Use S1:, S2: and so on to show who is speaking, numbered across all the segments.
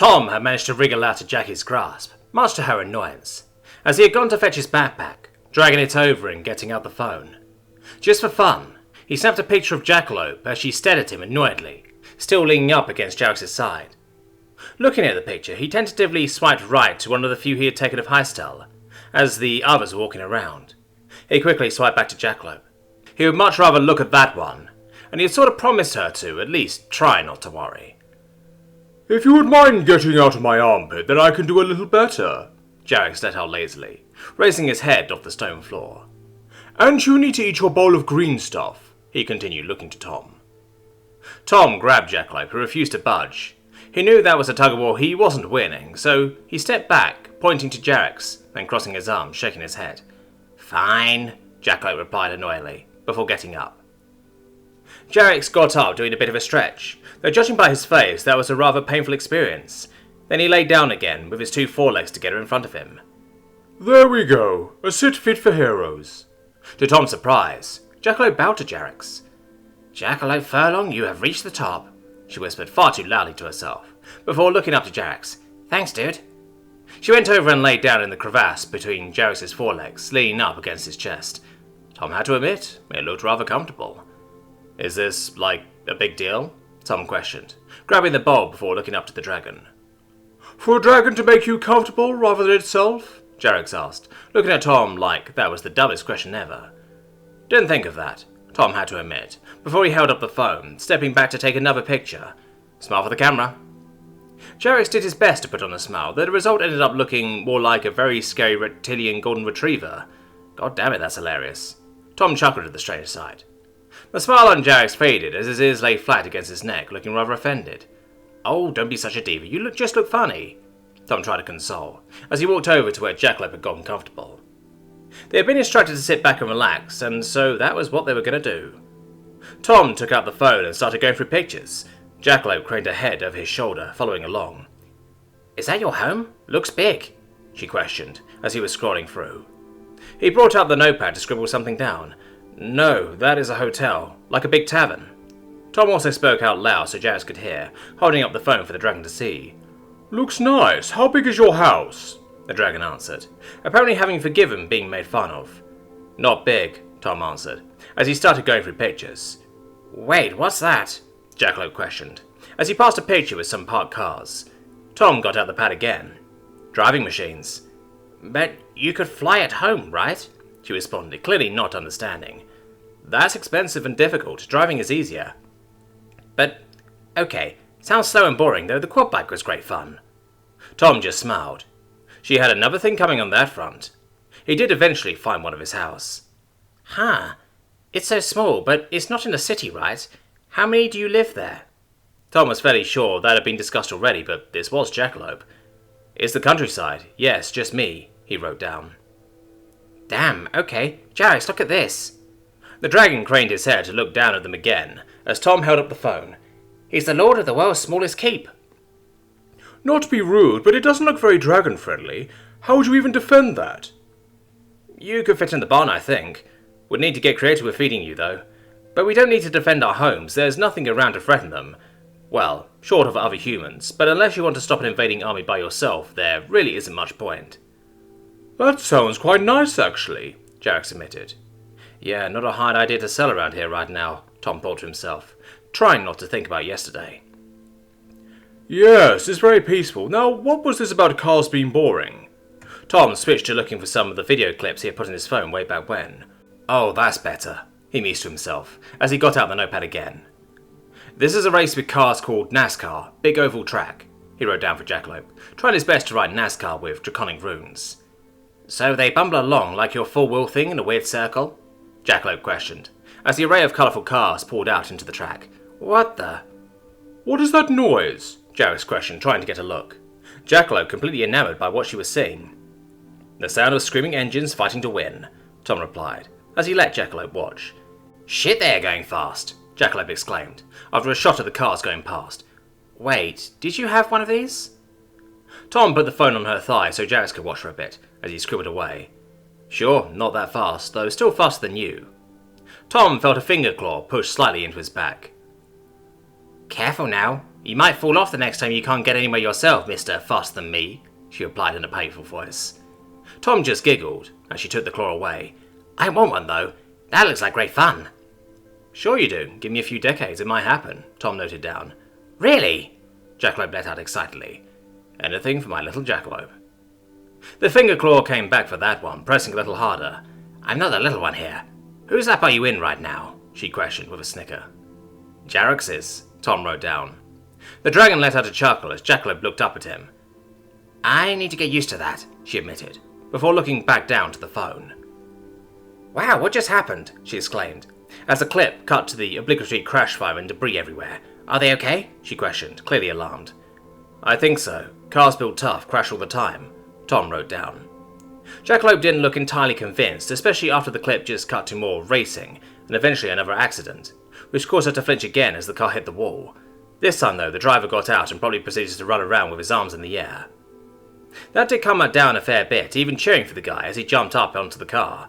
S1: Tom had managed to wriggle out of Jackie's grasp, much to her annoyance, as he had gone to fetch his backpack, dragging it over and getting out the phone. Just for fun, he snapped a picture of Jackalope as she stared at him annoyedly, still leaning up against Jarex's side. Looking at the picture, he tentatively swiped right to one of the few he had taken of Heistel, as the others were walking around. He quickly swiped back to Jackalope. He would much rather look at that one, and he had sort of promised her to at least try not to worry.
S2: "If you would mind getting out of my armpit, then I can do a little better," Jarex let out lazily, raising his head off the stone floor. "And you need to eat your bowl of green stuff," he continued, looking to Tom.
S1: Tom grabbed Jackalope, who refused to budge. He knew that was a tug-of-war he wasn't winning, so he stepped back, pointing to Jarex, then crossing his arms, shaking his head. "Fine," Jackalope replied annoyedly, before getting up. Jarex got up, doing a bit of a stretch, though judging by his face, that was a rather painful experience. Then he lay down again, with his two forelegs together in front of him.
S2: "There we go, a sit fit for heroes."
S1: To Tom's surprise, Jackalope bowed to Jarex. "Jackalope Furlong, you have reached the top," she whispered far too loudly to herself, before looking up to Jarex. "Thanks, dude." She went over and laid down in the crevasse between Jarex's forelegs, leaning up against his chest. Tom had to admit, it looked rather comfortable. "Is this, like, a big deal?" Tom questioned, grabbing the bowl before looking up to the dragon.
S2: "For a dragon to make you comfortable rather than itself?"
S1: Jarex asked, looking at Tom like that was the dumbest question ever. Didn't think of that, Tom had to admit, before he held up the phone, stepping back to take another picture. Smile for the camera. Jarex did his best to put on a smile, though the result ended up looking more like a very scary reptilian golden retriever. God damn it, that's hilarious. Tom chuckled at the strange sight. The smile on Jarex faded as his ears lay flat against his neck, looking rather offended. "Oh, don't be such a diva, you just look funny," Tom tried to console, as he walked over to where Jackalope had gotten comfortable. They had been instructed to sit back and relax, and so that was what they were going to do. Tom took out the phone and started going through pictures. Jackalope craned her head over his shoulder, following along. "Is that your home? Looks big," she questioned, as he was scrolling through. He brought out the notepad to scribble something down. "No, that is a hotel, like a big tavern." Tom also spoke out loud so Jarex could hear, holding up the phone for the dragon to see.
S2: "Looks nice. How big is your house?"
S1: the dragon answered, apparently having forgiven being made fun of. "Not big," Tom answered, as he started going through pictures. "Wait, what's that?" Jackalope questioned, as he passed a picture with some parked cars. Tom got out the pad again. "Driving machines." "But you could fly at home, right?" she responded, clearly not understanding. "That's expensive and difficult. Driving is easier." "But, okay, sounds slow and boring, though the quad bike was great fun." Tom just smiled. She had another thing coming on that front. He did eventually find one of his house. "Huh, it's so small, but it's not in a city, right? How many do you live there?" Tom was fairly sure that had been discussed already, but this was Jackalope. "It's the countryside. Yes, just me," he wrote down. "Damn, okay. Jarex, look at this." The dragon craned his head to look down at them again, as Tom held up the phone. "He's the lord of the world's smallest keep."
S2: "Not to be rude, but it doesn't look very dragon-friendly. How would you even defend that?"
S1: "You could fit in the barn, I think. Would need to get creative with feeding you, though. But we don't need to defend our homes. There's nothing around to threaten them. Well, short of other humans, but unless you want to stop an invading army by yourself, there really isn't much point."
S2: "That sounds quite nice, actually,"
S1: Jarex admitted. "Yeah, not a hard idea to sell around here right now," Tom thought to himself, trying not to think about yesterday.
S2: "Yes, it's very peaceful. Now, what was this about cars being boring?"
S1: Tom switched to looking for some of the video clips he had put in his phone way back when. "Oh, that's better," he mused to himself, as he got out the notepad again. "This is a race with cars called NASCAR, big oval track," he wrote down for Jackalope, trying his best to write NASCAR with draconic runes. "So they bumble along like your four-wheel thing in a weird circle?" Jackalope questioned, as the array of colourful cars poured out into the track. "What the—"
S2: "What is that noise?"
S1: Jarex questioned, trying to get a look. Jackalope completely enamoured by what she was seeing. "The sound of screaming engines fighting to win," Tom replied, as he let Jackalope watch. "Shit, they're going fast!" Jackalope exclaimed, after a shot of the cars going past. "Wait, did you have one of these?" Tom put the phone on her thigh so Jarex could watch for a bit, as he scribbled away. "Sure, not that fast, though still faster than you." Tom felt a finger claw push slightly into his back. "Careful now," You might fall off the next time you can't get anywhere yourself, Mr. Faster Than Me, she replied in a painful voice. Tom just giggled as she took the claw away. I want one, though. That looks like great fun. Sure you do. Give me a few decades, it might happen, Tom noted down. Really? Jackalope let out excitedly. Anything for my little jackalope. The finger claw came back for that one, pressing a little harder. I'm not the little one here. Whose lap are you in right now? She questioned with a snicker. Jarex's, Tom wrote down. The dragon let out a chuckle as Jackalope looked up at him. I need to get used to that, she admitted, before looking back down to the phone. Wow, what just happened? She exclaimed, as the clip cut to the obligatory crash fire and debris everywhere. Are they okay? She questioned, clearly alarmed. I think so. Cars built tough, crash all the time, Tom wrote down. Jackalope didn't look entirely convinced, especially after the clip just cut to more racing, and eventually another accident, which caused her to flinch again as the car hit the wall. This time, though, the driver got out and probably proceeded to run around with his arms in the air. That did come down a fair bit, even cheering for the guy as he jumped up onto the car.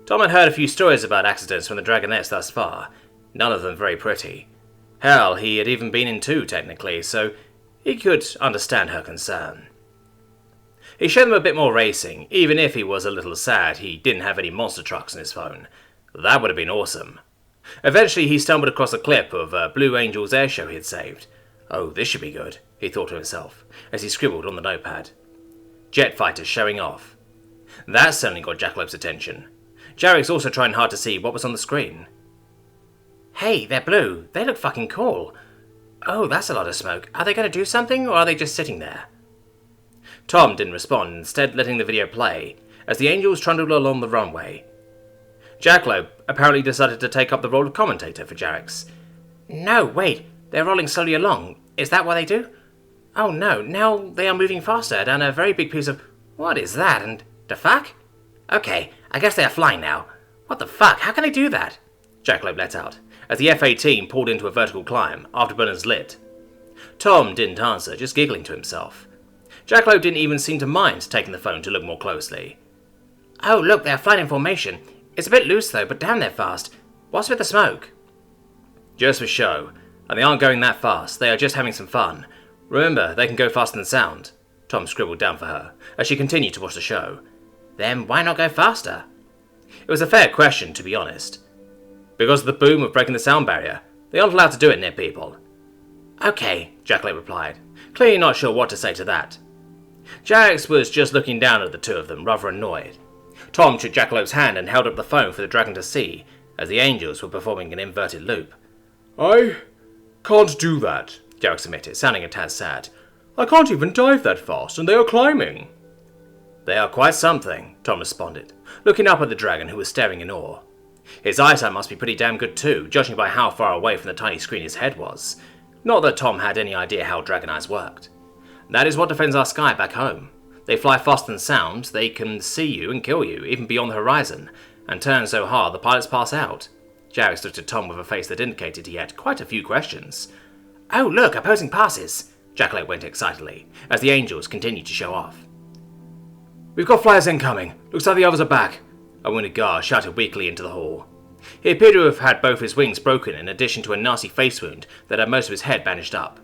S1: Tom had heard a few stories about accidents from the Dragonets thus far, none of them very pretty. Hell, he had even been in 2, technically, so he could understand her concern. He showed them a bit more racing, even if he was a little sad he didn't have any monster trucks in his phone. That would have been awesome. Eventually he stumbled across a clip of Blue Angel's airshow he had saved. Oh, this should be good, he thought to himself, as he scribbled on the notepad. Jet fighters showing off. That certainly got Jackalope's attention. Jarek's also trying hard to see what was on the screen. Hey, they're blue. They look fucking cool. Oh, that's a lot of smoke. Are they going to do something, or are they just sitting there? Tom didn't respond, instead letting the video play, as the angels trundled along the runway. Jackalope apparently decided to take up the role of commentator for Jarek's. No, wait, they're rolling slowly along. Is that what they do? Oh no, now they are moving faster down a very big piece of... What is that, and the fuck? Okay, I guess they are flying now. What the fuck, how can they do that? Jackalope let out, as the F-18 pulled into a vertical climb, afterburners lit. Tom didn't answer, just giggling to himself. Jackalope didn't even seem to mind taking the phone to look more closely. Oh look, they're flying in formation. It's a bit loose though, but damn they're fast. What's with the smoke? Just for show, and they aren't going that fast, they are just having some fun. Remember, they can go faster than sound, Tom scribbled down for her, as she continued to watch the show. Then why not go faster? It was a fair question, to be honest. Because of the boom of breaking the sound barrier. They aren't allowed to do it, net people. Okay, Jackalope replied, clearly not sure what to say to that. Jarex was just looking down at the two of them, rather annoyed. Tom took Jackalope's hand and held up the phone for the dragon to see, as the angels were performing an inverted loop.
S2: I can't do that, Jarex admitted, sounding a tad sad. I can't even dive that fast, and they are climbing.
S1: They are quite something, Tom responded, looking up at the dragon who was staring in awe. His eyesight must be pretty damn good too, judging by how far away from the tiny screen his head was. Not that Tom had any idea how dragon eyes worked. That is what defends our sky back home. They fly faster than sound, they can see you and kill you, even beyond the horizon, and turn so hard the pilots pass out. Jarex looked at Tom with a face that indicated he had quite a few questions. Oh look, opposing passes, Jackalope went excitedly, as the angels continued to show off. We've got flyers incoming. Looks like the others are back, a wounded guard shouted weakly into the hall. He appeared to have had both his wings broken in addition to a nasty face wound that had most of his head bandaged up.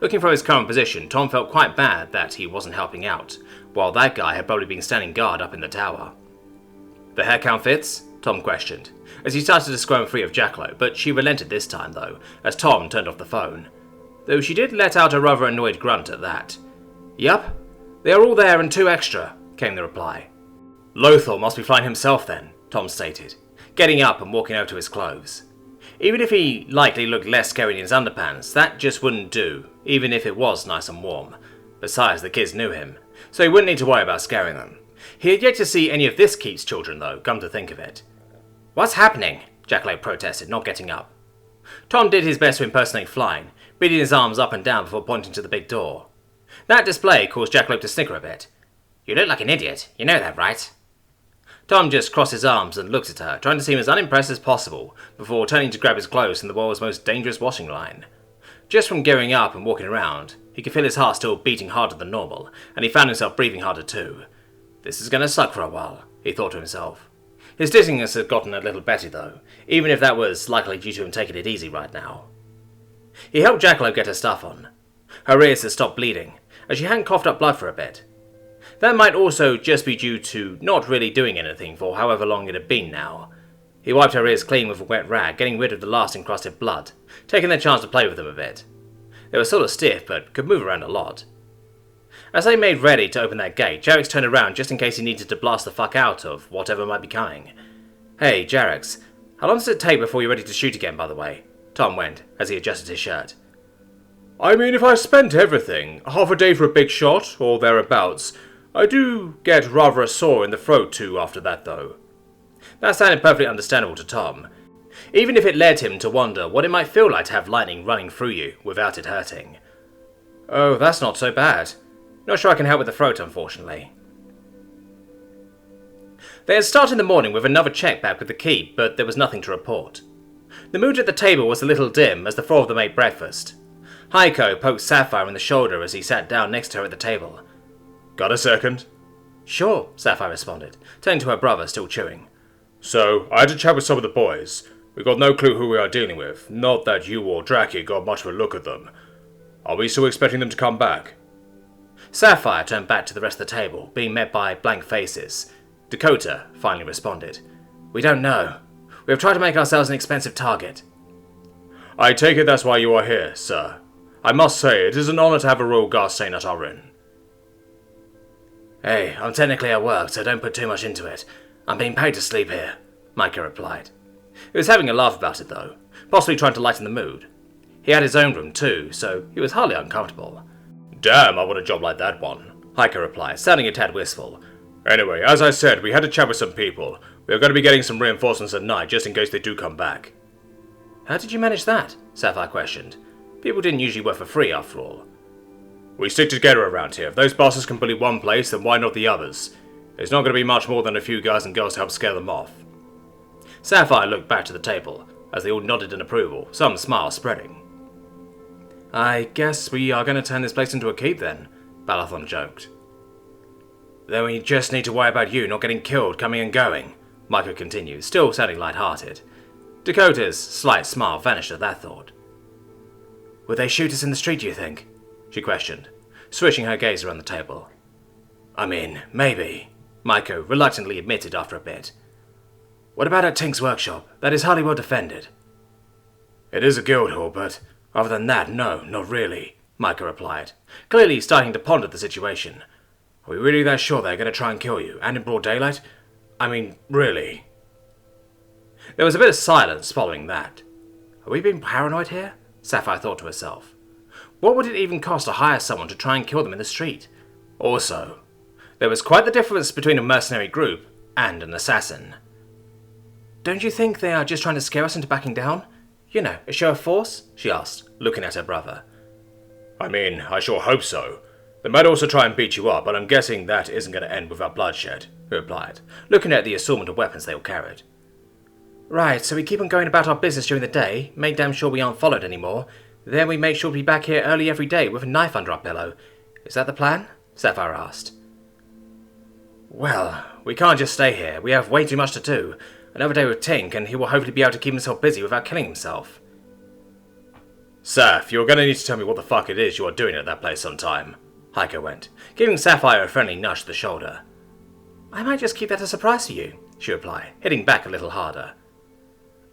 S1: Looking from his current position, Tom felt quite bad that he wasn't helping out, while that guy had probably been standing guard up in the tower. The hair count fits? Tom questioned, as he started to squirm free of Jackalope, but she relented this time though, as Tom turned off the phone. Though she did let out a rather annoyed grunt at that. Yup, they are all there and 2 extra, came the reply. Lothar must be flying himself then, Tom stated, getting up and walking over to his clothes. Even if he likely looked less scary in his underpants, that just wouldn't do, even if it was nice and warm. Besides, the kids knew him, so he wouldn't need to worry about scaring them. He had yet to see any of this keep's children though, come to think of it. What's happening? Jackalope protested, not getting up. Tom did his best to impersonate flying, beating his arms up and down before pointing to the big door. That display caused Jackalope to snicker a bit. You look like an idiot, you know that, right? Tom just crossed his arms and looked at her, trying to seem as unimpressed as possible, before turning to grab his clothes in the world's most dangerous washing line. Just from gearing up and walking around, he could feel his heart still beating harder than normal, and he found himself breathing harder too. This is gonna suck for a while, he thought to himself. His dizziness had gotten a little better though, even if that was likely due to him taking it easy right now. He helped Jackalope get her stuff on. Her ears had stopped bleeding, as she hadn't coughed up blood for a bit. That might also just be due to not really doing anything for however long it had been now. He wiped her ears clean with a wet rag, getting rid of the last encrusted blood, taking their chance to play with them a bit. They were sort of stiff, but could move around a lot. As they made ready to open that gate, Jarex turned around just in case he needed to blast the fuck out of whatever might be coming. Hey, Jarex, how long does it take before you're ready to shoot again, by the way? Tom went, as he adjusted his shirt.
S2: I mean, if I spent everything, half a day for a big shot, or thereabouts, I do get rather a sore in the throat too after that, though.
S1: That sounded perfectly understandable to Tom, even if it led him to wonder what it might feel like to have lightning running through you without it hurting. Oh, that's not so bad. Not sure I can help with the throat, unfortunately. They had started in the morning with another check back with the key, but there was nothing to report. The mood at the table was a little dim as the four of them ate breakfast. Heiko poked Sapphire in the shoulder as he sat down next to her at the table.
S2: Got a second?
S1: Sure, Sapphire responded, turning to her brother, still chewing.
S2: So, I had to chat with some of the boys. We got no clue who we are dealing with, not that you or Draki got much of a look at them. Are we still expecting them to come back?
S1: Sapphire turned back to the rest of the table, being met by blank faces. Dakota finally responded. We don't know. We have tried to make ourselves an expensive target.
S2: I take it that's why you are here, sir. I must say, it is an honor to have a royal guard staying at our inn.
S1: Hey, I'm technically at work, so don't put too much into it. I'm being paid to sleep here, Micah replied. He was having a laugh about it, though, possibly trying to lighten the mood. He had his own room, too, so he was hardly uncomfortable.
S2: Damn, I want a job like that one,
S1: Heiko replied, sounding a tad wistful.
S2: Anyway, as I said, we had to chat with some people. We are going to be getting some reinforcements at night, just in case they do come back.
S1: How did you manage that? Sapphire questioned. People didn't usually work for free, after all.
S2: We stick together around here. If those bosses can bully one place, then why not the others? It's not going to be much more than a few guys and girls to help scare them off.
S1: Sapphire looked back to the table, as they all nodded in approval, some smiles spreading. I guess we are going to turn this place into a keep then, Balathon joked. Then we just need to worry about you not getting killed coming and going, Micah continued, still sounding light-hearted. Dakota's slight smile vanished at that thought. Would they shoot us in the street, do you think? She questioned, switching her gaze around the table. I mean, maybe, Micah reluctantly admitted after a bit. What about at Tink's workshop? That is hardly well defended. It is a guild hall, but other than that, no, not really, Micah replied, clearly starting to ponder the situation. Are we really that sure they're going to try and kill you, and in broad daylight? I mean, really? There was a bit of silence following that. Are we being paranoid here? Sapphire thought to herself. What would it even cost to hire someone to try and kill them in the street? Also, there was quite the difference between a mercenary group and an assassin. Don't you think they are just trying to scare us into backing down? You know, a show of force? She asked, looking at her brother.
S2: I mean, I sure hope so. They might also try and beat you up, but I'm guessing that isn't going to end without bloodshed, he replied, looking at the assortment of weapons they all carried. Right, so we keep on going about our business during the day, make damn sure we aren't followed anymore, then we make sure to be back here early every day with a knife under our pillow. Is that the plan? Sapphire asked. Well, we can't just stay here. We have way too much to do. Another day with Tink, and he will hopefully be able to keep himself busy without killing himself. Saph, you're going to need to tell me what the fuck it is you are doing at that place sometime, Heiko went, giving Sapphire a friendly nudge to the shoulder.
S1: I might just keep that a surprise for you, she replied, hitting back a little harder.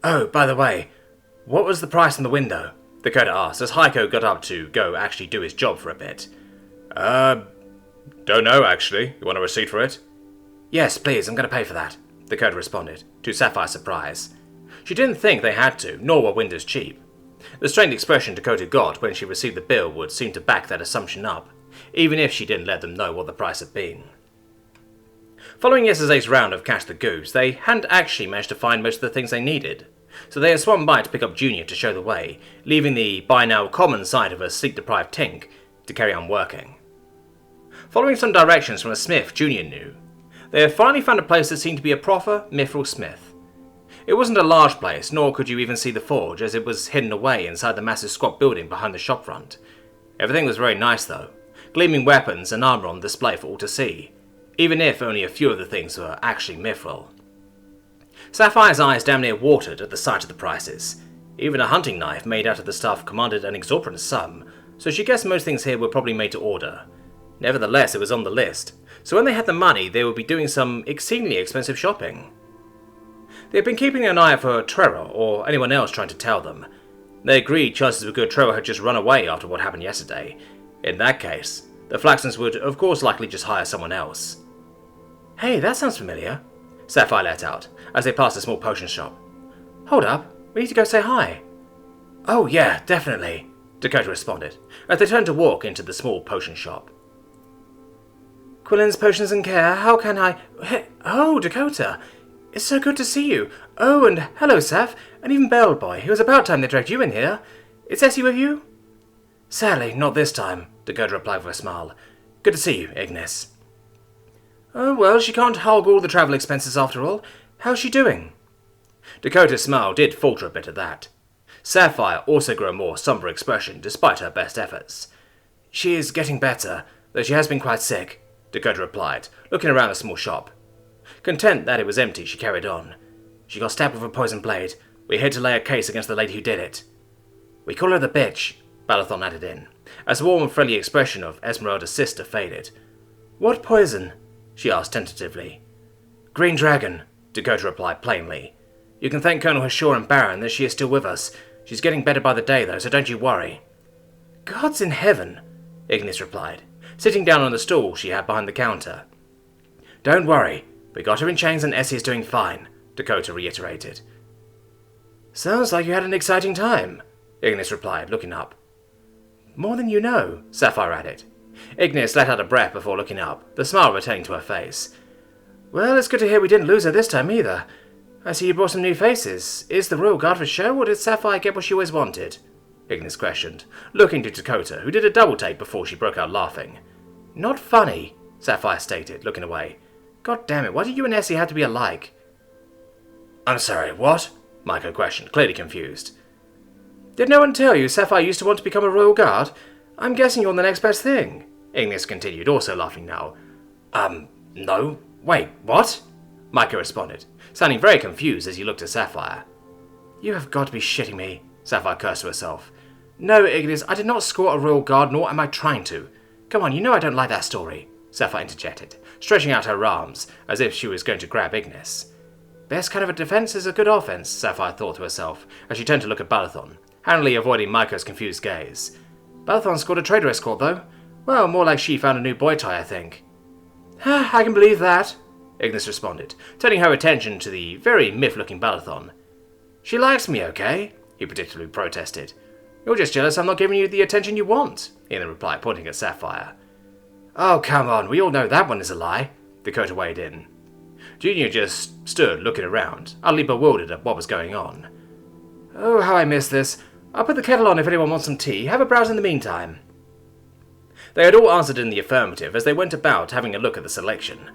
S1: Oh, by the way, what was the price on the window? Dakota asked as Heiko got up to go actually do his job for a bit.
S2: Don't know, actually. You want a receipt for it?
S1: Yes, please, I'm going to pay for that, Dakota responded, to Sapphire's surprise. She didn't think they had to, nor were windows cheap. The strained expression Dakota got when she received the bill would seem to back that assumption up, even if she didn't let them know what the price had been. Following yesterday's round of Catch the Goose, they hadn't actually managed to find most of the things they needed, so they had swung by to pick up Junior to show the way, leaving the by now common sight of a sleep-deprived Tink to carry on working. Following some directions from a smith Junior knew, they had finally found a place that seemed to be a proper mithril smith. It wasn't a large place, nor could you even see the forge, as it was hidden away inside the massive squat building behind the shopfront. Everything was very nice though, gleaming weapons and armour on display for all to see, even if only a few of the things were actually mithril. Sapphire's eyes damn near watered at the sight of the prices. Even a hunting knife made out of the stuff commanded an exorbitant sum, so she guessed most things here were probably made to order. Nevertheless, it was on the list, so when they had the money, they would be doing some exceedingly expensive shopping. They had been keeping an eye out for Trevor or anyone else trying to tell them. They agreed chances were good Trevor had just run away after what happened yesterday. In that case, the Flaxtons would of course likely just hire someone else. "Hey, that sounds familiar," Sapphire let out, as they passed a small potion shop. "Hold up, we need to go say hi." "Oh yeah, definitely," Dakota responded, as they turned to walk into the small potion shop. "Quillen's Potions and Care, how can I... Oh, Dakota, it's so good to see you. Oh, and hello, Saph, and even Bellboy. It was about time they dragged you in here. Is Essie with you?" "Sadly, not this time," Dakota replied with a smile. "Good to see you, Ignis." "Oh, well, she can't hog all the travel expenses after all. How's she doing?" Dakota's smile did falter a bit at that. Sapphire also grew a more somber expression despite her best efforts. "She is getting better, though she has been quite sick," Dakota replied, looking around the small shop. Content that it was empty, she carried on. "She got stabbed with a poison blade. We're here to lay a case against the lady who did it." "We call her the bitch," Balathon added in, as the warm and friendly expression of Esmeralda's sister faded. "What poison?" she asked tentatively. "Green dragon," Dakota replied plainly. "You can thank Colonel Hashor and Baron that she is still with us. She's getting better by the day, though, so don't you worry." "Gods in heaven," Ignis replied, sitting down on the stool she had behind the counter. "Don't worry, we got her in chains and Essie is doing fine," Dakota reiterated. "Sounds like you had an exciting time," Ignis replied, looking up. "More than you know," Sapphire added. Ignis let out a breath before looking up, the smile returning to her face. "Well, it's good to hear we didn't lose her this time either. I see you brought some new faces. Is the Royal Guard for show, or did Sapphire get what she always wanted?" Ignis questioned, looking to Dakota, who did a double take before she broke out laughing. "Not funny," Sapphire stated, looking away. "God damn it, why do you and Essie have to be alike?" "I'm sorry, what?" Micah questioned, clearly confused. "Did no one tell you Sapphire used to want to become a Royal Guard? I'm guessing you're the next best thing," Ignis continued, also laughing now. No. Wait, what?" Micah responded, sounding very confused as he looked at Sapphire. "You have got to be shitting me," Sapphire cursed to herself. "No, Ignis, I did not score a Royal Guard, nor am I trying to. Come on, you know I don't like that story," Sapphire interjected, stretching out her arms as if she was going to grab Ignis. "Best kind of a defense is a good offense," Sapphire thought to herself, as she turned to look at Balathon, handily avoiding Micah's confused gaze. "Balathon scored a trader escort, though. Well, more like she found a new boy tie, I think." "I can believe that," Ignis responded, turning her attention to the very miffed-looking Balathon. "She likes me, okay?" he predictably protested. "You're just jealous I'm not giving you the attention you want," Ian replied, pointing at Sapphire. "Oh, come on, we all know that one is a lie," Dakota weighed in. Junior just stood looking around, utterly bewildered at what was going on. "Oh, how I miss this. I'll put the kettle on if anyone wants some tea. Have a browse in the meantime." They had all answered in the affirmative as they went about having a look at the selection.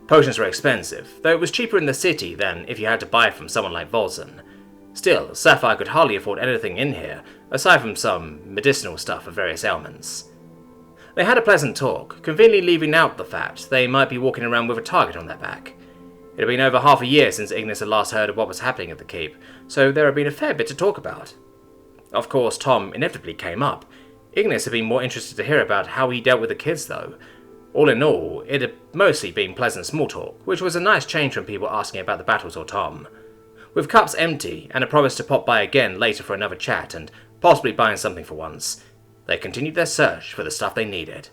S1: Potions were expensive, though it was cheaper in the city than if you had to buy from someone like Volson. Still, Sapphire could hardly afford anything in here, aside from some medicinal stuff for various ailments. They had a pleasant talk, conveniently leaving out the fact they might be walking around with a target on their back. It had been over half a year since Ignis had last heard of what was happening at the keep, so there had been a fair bit to talk about. Of course, Tom inevitably came up. Ignis had been more interested to hear about how he dealt with the kids, though. All in all, it had mostly been pleasant small talk, which was a nice change from people asking about the battles or Tom. With cups empty, and a promise to pop by again later for another chat and possibly buying something for once, they continued their search for the stuff they needed.